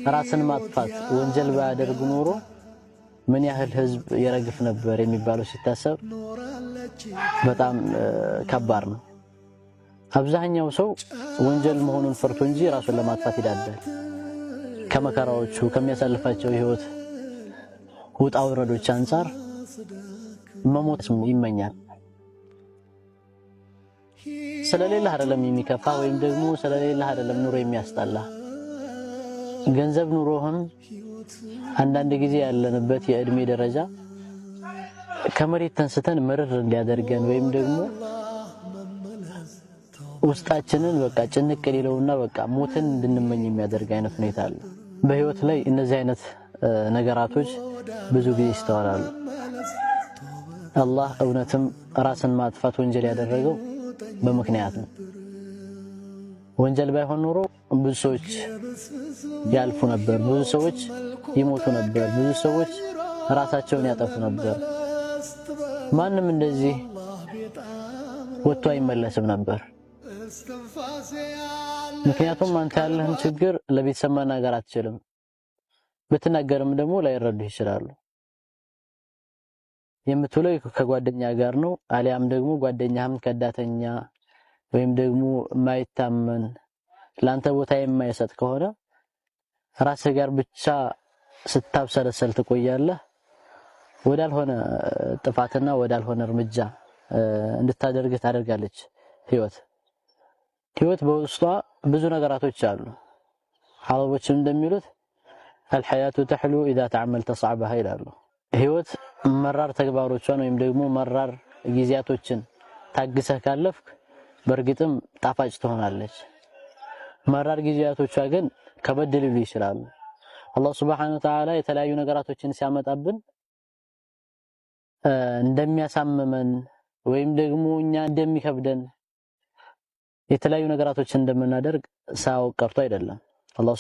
ራስን ማጥፋት ወንጀል ባያደርግ ኖሮ ምን ያህል ህዝብ ይረግፍ ነበር የሚባለው ሲታሰብ በጣም ከባድ ነው። አብዛኛው ሰው ወንጀል መሆኑን ፈርቶ እንጂ ራሱን ለማጥፋት ይዳዳል። ከመከራዎቹ ከሚያሳልፋቸው ህይወት ውጣ ውረዶች አንፃር መሞት ይመኛል። ስለሌለህ አይደለም የሚከፋ ወይም ደግሞ ስለሌለህ አይደለም ኑሮ የሚያስጠላ። ገንዘብ ኑሮህም አንዳንድ ጊዜ ያለንበት የእድሜ ደረጃ ከመሬት ተንስተን መረር እንዲያደርገን ወይም ደግሞ ውስጣችንን በቃ ጭንቅ ሊለውና በቃ ሞትን እንድንመኝ የሚያደርግ አይነት ሁኔታ አለ። በህይወት ላይ እነዚህ አይነት ነገራቶች ብዙ ጊዜ ይስተዋላሉ። አላህ እውነትም ራስን ማጥፋት ወንጀል ያደረገው በምክንያት ነው። ወንጀል ባይሆን ኖሮ ብዙ ሰዎች ያልፉ ነበር፣ ብዙ ሰዎች ይሞቱ ነበር፣ ብዙ ሰዎች ራሳቸውን ያጠፉ ነበር። ማንም እንደዚህ ወጥቶ አይመለስም ነበር። ምክንያቱም አንተ ያለህን ችግር ለቤተሰብ መናገር አትችልም። ብትናገርም ደግሞ ላይረዱ ይችላሉ። የምትውለው ከጓደኛ ጋር ነው፣ አሊያም ደግሞ ጓደኛህም ከዳተኛ ወይም ደግሞ ማይታመን ላንተ ቦታ የማይሰጥ ከሆነ ራስህ ጋር ብቻ ስታብሰለሰል ትቆያለህ። ወዳልሆነ ጥፋትና ወዳልሆነ እርምጃ እንድታደርግ ታደርጋለች ህይወት። ህይወት በውስጧ ብዙ ነገራቶች አሉ። ሐረቦችም እንደሚሉት الحياة تحلو إذا تعملت صعبها ይላሉ። ህይወት መራር ተግባሮቿን ወይም ደግሞ መራር ጊዜያቶችን ታግሰህ ካለፍክ በእርግጥም ጣፋጭ ትሆናለች። መራር ጊዜያቶቿ ግን ከበድ ሊሉ ይችላሉ። አላህ Subhanahu Wa Ta'ala የተለያዩ ነገራቶችን ሲያመጣብን እንደሚያሳምመን ወይም ደግሞ እኛ እንደሚከብደን የተለያዩ ነገራቶችን እንደምናደርግ ሳያውቅ ቀርቶ አይደለም። አላህ